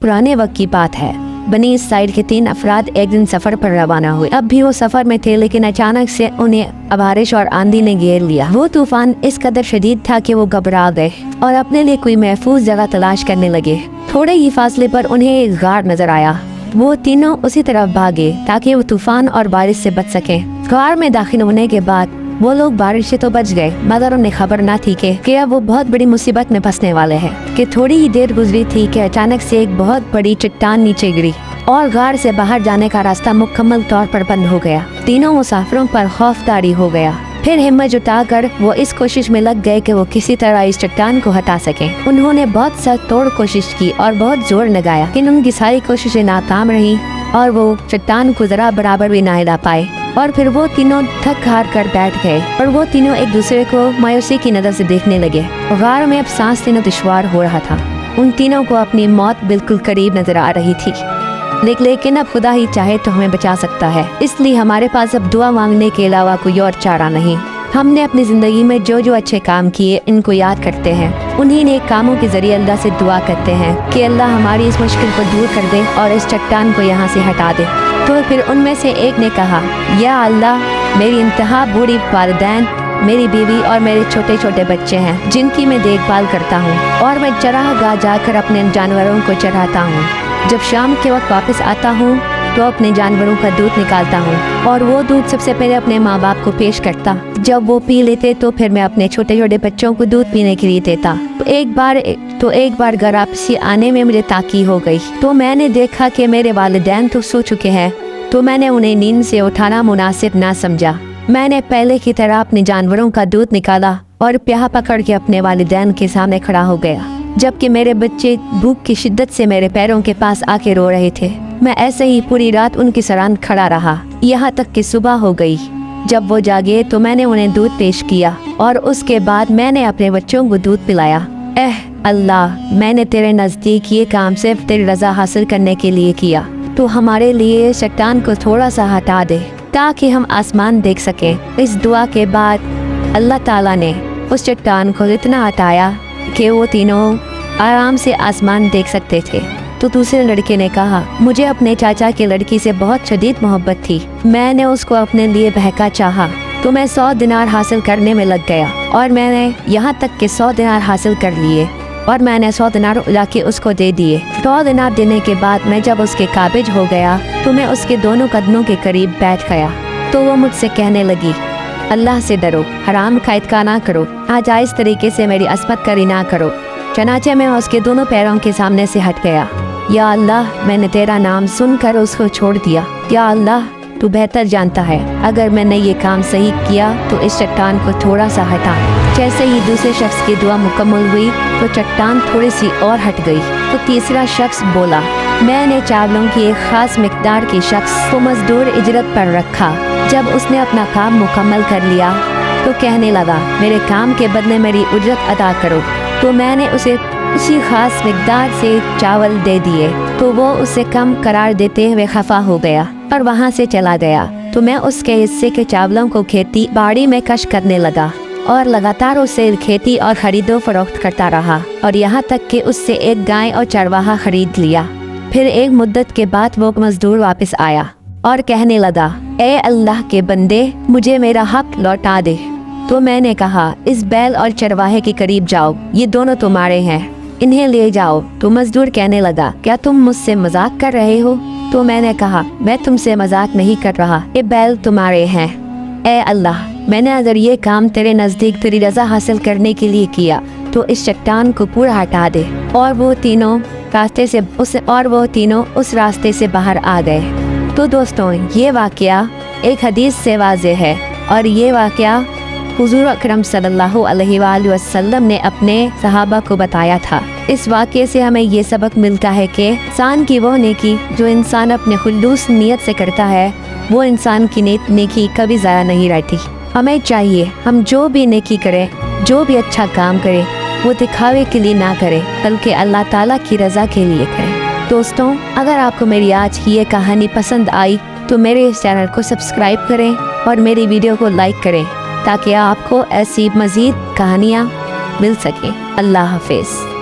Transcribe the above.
पुराने वक्त की बात है। बनी इस्राइल के 3 अफराद एक दिन सफर पर रवाना हुए। अब भी वो सफर में थे, लेकिन अचानक से उन्हें बारिश और आंधी ने घेर लिया। वो तूफान इस कदर शदीद था कि वो घबरा गए और अपने लिए कोई महफूज जगह तलाश करने लगे। थोड़े ही फासले पर उन्हें एक गार नजर आया। वो तीनों उसी तरफ भागे ताकि वो तूफान और बारिश से बच सके। गार में दाखिल होने के बाद वो लोग बारिश से तो बच गए, मगर उन्हें खबर न थी कि अब वो बहुत बड़ी मुसीबत में फंसने वाले हैं। कि थोड़ी ही देर गुजरी थी कि अचानक से एक बहुत बड़ी चट्टान नीचे गिरी और गार से बाहर जाने का रास्ता मुकम्मल तौर पर बंद हो गया। तीनों मुसाफिरों पर खौफदारी हो गया। फिर हिम्मत जुटाकर वो इस कोशिश में लग गए कि वो किसी तरह इस चट्टान को हटा सकें। उन्होंने बहुत सख्त तोड़ कोशिश की और बहुत जोर लगाया, लेकिन उनकी सारी कोशिशें नाकाम रही और वो चट्टान को जरा बराबर भी ना हिला पाए। और फिर वो तीनों थक हार कर बैठ गए और वो तीनों एक दूसरे को मायूसी की नजर से देखने लगे। गार में अब सांस लेना दुश्वार हो रहा था। उन तीनों को अपनी मौत बिल्कुल करीब नजर आ रही थी, लेकिन अब खुदा ही चाहे तो हमें बचा सकता है। इसलिए हमारे पास अब दुआ मांगने के अलावा कोई और चारा नहीं। हमने अपनी जिंदगी में जो जो अच्छे काम किए इनको याद करते हैं। उन्हीं नेक कामों के जरिए अल्लाह से दुआ करते हैं कि अल्लाह हमारी इस मुश्किल को दूर कर दे और इस चट्टान को यहाँ से हटा दे। तो फिर उनमें से एक ने कहा, या अल्लाह, मेरी इंतहा बूढ़ी वालिदैन, मेरी बीवी और मेरे छोटे छोटे बच्चे हैं जिनकी मैं देखभाल करता हूँ, और मैं चरागाह जाकर अपने जानवरों को चराता हूँ। जब शाम के वक्त वापस आता हूँ तो अपने जानवरों का दूध निकालता हूँ और वो दूध सबसे पहले अपने माँ बाप को पेश करता। जब वो पी लेते तो फिर मैं अपने छोटे छोटे बच्चों को दूध पीने के लिए देता। तो एक बार घर वापसी आने में मुझे ताकी हो गई, तो मैंने देखा कि मेरे वालिदैन तो सो चुके हैं, तो मैंने उन्हें नींद से उठाना मुनासिब ना समझा। मैंने पहले की तरह अपने जानवरों का दूध निकाला और प्याह पकड़ के अपने वालिदैन के सामने खड़ा हो गया, जबकि मेरे बच्चे भूख की शिद्दत से मेरे पैरों के पास आके रो रहे थे। मैं ऐसे ही पूरी रात उनकी सराहना खड़ा रहा, यहाँ तक कि सुबह हो गई। जब वो जागे तो मैंने उन्हें दूध पेश किया और उसके बाद मैंने अपने बच्चों को दूध पिलाया। अल्लाह, मैंने तेरे नज़दीक ये काम सिर्फ तेरी रज़ा हासिल करने के लिए किया, तो हमारे लिए चट्टान को थोड़ा सा हटा दे ताकि हम आसमान देख सकें। इस दुआ के बाद अल्लाह ताला ने उस चट्टान को इतना हटाया कि वो तीनों आराम से आसमान देख सकते थे। तो दूसरे लड़के ने कहा, मुझे अपने चाचा की लड़की से बहुत शदीद मोहब्बत थी। मैंने उसको अपने लिए बहका चाहा, तो मैं 100 दिनार हासिल करने में लग गया और मैंने यहाँ तक के 100 दिनार हासिल कर लिए और मैंने 100 दिनार लाके उसको दे दिए। 100 दिनार देने के बाद मैं जब उसके काबिज हो गया तो मैं उसके दोनों कदमों के करीब बैठ गया। तो वो मुझसे कहने लगी, अल्लाह से डरो, हराम का इत्का ना करो, आज इस तरीके से मेरी अस्मत करी ना करो। चनाचे मैं उसके दोनों पैरों के सामने से हट गया। या अल्लाह, मैंने तेरा नाम सुनकर उसको छोड़ दिया। या अल्लाह, तू बेहतर जानता है, अगर मैंने ये काम सही किया तो इस चट्टान को थोड़ा सा हटा। जैसे ही दूसरे शख्स की दुआ मुकम्मल हुई तो चट्टान थोड़ी सी और हट गई। तो तीसरा शख्स बोला, मैंने चावलों की एक खास मिकदार की शख्स को मजदूर इजरत पर रखा। जब उसने अपना काम मुकम्मल कर लिया तो कहने लगा, मेरे काम के बदले मेरी उजरत अदा करो। तो मैंने उसे उसी खास मिकदार से चावल दे दिए, तो वो उसे कम करार देते हुए खफा हो गया और वहाँ से चला गया। तो मैं उसके हिस्से के चावलों को खेती बाड़ी में कश करने लगा और लगातार उससे खेती और खरीदो फरोख्त करता रहा, और यहाँ तक कि उससे एक गाय और चरवाहा खरीद लिया। फिर एक मुद्दत के बाद वो मजदूर वापस आया और कहने लगा, ए अल्लाह के बंदे, मुझे मेरा हक लौटा दे। तो मैंने कहा, इस बैल और चरवाहे के करीब जाओ, ये दोनों तुम्हारे हैं, इन्हें ले जाओ। तो मजदूर कहने लगा, क्या तुम मुझसे मजाक कर रहे हो? तो मैंने कहा, मैं तुमसे मजाक नहीं कर रहा, ये बैल तुम्हारे हैं। ए अल्लाह, मैंने अगर ये काम तेरे नज़दीक तेरी रज़ा हासिल करने के लिए किया तो इस चट्टान को पूरा हटा दे। और वो तीनों उस रास्ते से बाहर आ गए। तो दोस्तों, ये वाक़या एक हदीस से वाज़ेह है, और ये वाक़या हुज़ूर अकरम सल्लल्लाहु अलैहि वसल्लम ने अपने सहाबा को बताया था। इस वाक़े से हमें ये सबक मिलता है कि इंसान की वो नेकी जो इंसान अपने खुलूस नीयत से करता है, वो इंसान की नेकी कभी ज़ाया नहीं रहती। हमें चाहिए हम जो भी नेकी करें, जो भी अच्छा काम करें, वो दिखावे के लिए ना करें, बल्कि अल्लाह ताला की रज़ा के लिए करें। दोस्तों, अगर आपको मेरी आज की ये कहानी पसंद आई तो मेरे इस चैनल को सब्सक्राइब करें और मेरी वीडियो को लाइक करें, ताकि आपको ऐसी मज़ीद कहानियाँ मिल सकें। अल्लाह हाफ़िज़।